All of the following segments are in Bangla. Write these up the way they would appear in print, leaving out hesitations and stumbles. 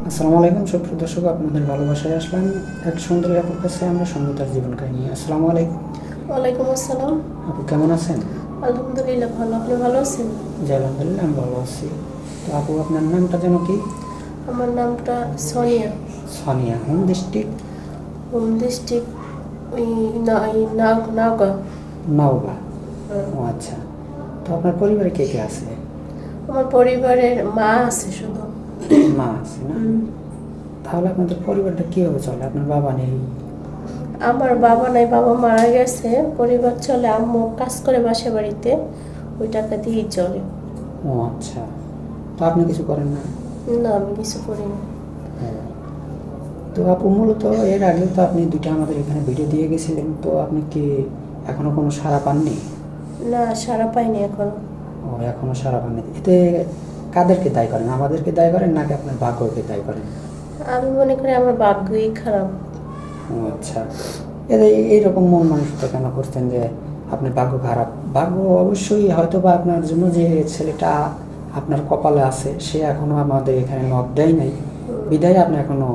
আসসালামু আলাইকুম সুপ্রিয় দর্শক, আপনাদের ভালোবাসায় আসলাম এক সুন্দরী আপুর কাছে আমরা সুন্দর জীবন কাহিনী। আসসালামু আলাইকুম। ওয়ালাইকুম আসসালাম। আপু কেমন আছেন? আলহামদুলিল্লাহ ভালো, আপনি ভালো আছেন? জি আলহামদুলিল্লাহ, আমি ভালো আছি। তো আপু আপনার নামটা যেন কি? আমার নামটা Sonia. Sania. Home district? Home district ওই নাওগাঁ। নওগাঁ। হ্যাঁ। ও আচ্ছা। তো আপনার পরিবারে কে কে আছে? আমার পরিবারের মা আছে শুধু। মা আছে না? উম, তাহলে আপনাদের পরিবারটা কীভাবে চলে? আপনার বাবা নেই? আমার বাবা নাই, বাবা মারা গেছে। পরিবার চলে, আম্মু কাজ করে বাসা বাড়িতে, ওই টাকা দিয়েই চলে। ও আচ্ছা। তো আপনি কিছু করেন না? না, আমি কিছু করি না। ও। তো আপু মূলত এর আগেও তো আপনি দুইটা আমাদের এখানে ভিডিও দিয়ে গেছিলেন, তো আপনি কি এখনো কোনো সাড়া পাননি? না, সারা পাইনি এখনো। ও, এখনো সাড়া পাননি। এতে কাদেরকে দায়ী করেন? আমাদেরকে দায়ী করেন নাকি আপনার ভাগ্যকে দায়ী করেন? আমি মনে করি আমার ভাগ্যই খারাপ। ও আচ্ছা। এতে এইরকম মন মানসিকতা কেন করছেন যে আপনার ভাগ্য খারাপ? ভাগ্য অবশ্যই হয়তো বা আপনার জন্য যে ছেলেটা আপনার কপালে আছে সে এখনো আমাদের এখানে নখ দেয় নাই, বিধায় আপনি এখনো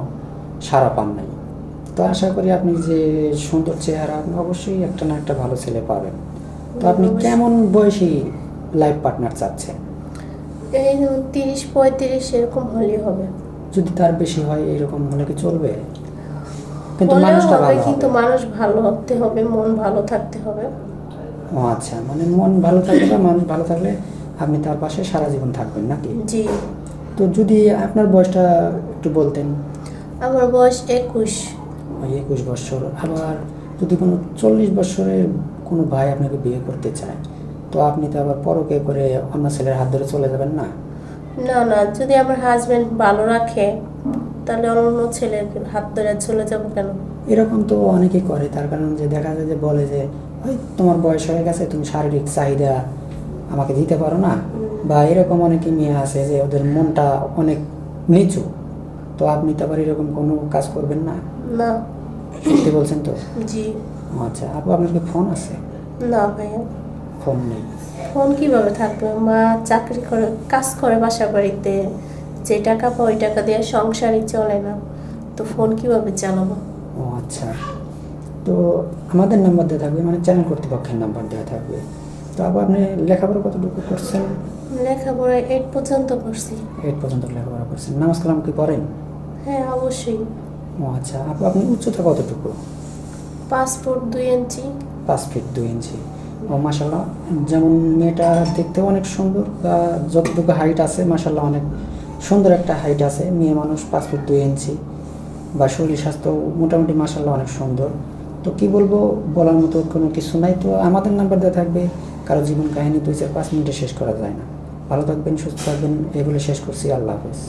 সাড়া পান নাই। তো আশা করি আপনি যে সুন্দর চেহারা, আপনি অবশ্যই একটা না একটা ভালো ছেলে পাবেন। তো আপনি অবশ্যই। কেমন বয়সী লাইফ পার্টনার চাচ্ছেন? এই যেমন 30-35 এরকম হলেই হবে। যদি তার বেশি হয় এরকম হলে কি চলবে? কিন্তু হলেও মানুষটা হবে, ভালো কিন্তু হবে। মানুষ ভালো হতে হবে, মন ভালো থাকতে হবে। ও আচ্ছা, মানে মন ভালো থাকলে বা মানুষ ভালো থাকলে আপনি তার পাশে সারা জীবন থাকবেন নাকি? জি। তো যদি আপনার বয়সটা একটু বলতেন। আমার বয়স 21। ওই 21 বছর। আবার যদি কোনো 40 বছরের কোনো ভাই আপনাকে বিয়ে করতে চায়, তো আপনি তো আবার পরকে করে অন্য ছেলের হাত ধরে চলে যাবেন না? না না, যদি আমার হাজবেন্ড ভালো রাখে তাহলে অন্য ছেলের হাত ধরে চলে যাব কেন? এরকম তো অনেকেই করে, তার কারণ যে দেখা যায় যে বলে যে ওই তোমার বয়স হয়ে গেছে, তুমি শারীরিক চাহিদা আমাকে দিতে পারো না, বা এরকম অনেকে মেয়ে আছে যে ওদের মনটা অনেক নিচু। তো আপনি তো আবার এরকম কোনো কাজ করবেন না। না। সত্যি বলছেন তো? জি। আচ্ছা আপু, আপনার কি ফোন আছে? না ভাইয়া। ফোন নেই? ফোন কিভাবে থাকবে? মা চাকরি করে, কাজ করে বাসা বাড়িতে, যে টাকা পায় ওই টাকা দিয়ে সংসারই চলে না, তো ফোন কিভাবে চালাবো? ও আচ্ছা। তো আমাদের নাম্বার দেওয়া থাকবে, মানে চ্যানেল কর্তৃপক্ষের নাম্বার দেওয়া থাকবে। তো আপু আপনি লেখাপড়া কতটুকু করছেন? লেখাপড়া 8 পর্যন্ত করছি। 8 পর্যন্ত লেখাপড়া করছেন। নামাজ কালাম কি পড়েন? হ্যাঁ, অবশ্যই। ও আচ্ছা আপু, আপনি উচ্চতা কতটুকু? 5 ফুট 2 ইঞ্চি। 5 ফিট 2 ইঞ্চি। ও মাশাল্লাহ। যেমন মেয়েটা দেখতেও অনেক সুন্দর, বা যতটুকু হাইট আছে মাশাল্লাহ অনেক সুন্দর একটা হাইট আছে। মেয়ে মানুষ 5 ফিট 2 ইঞ্চি, বা শরীর স্বাস্থ্য মোটামুটি মাশাল্লাহ অনেক সুন্দর। তো কি বলবো, বলার মতো কোনো কিছু নাই। তো আমাদের নাম্বার দেওয়া থাকবে। কারো জীবন কাহিনী 2-4-5 মিনিটে শেষ করা যায় না। ভালো থাকবেন, সুস্থ থাকবেন, এই বলে শেষ করছি। আল্লাহ হাফেজ।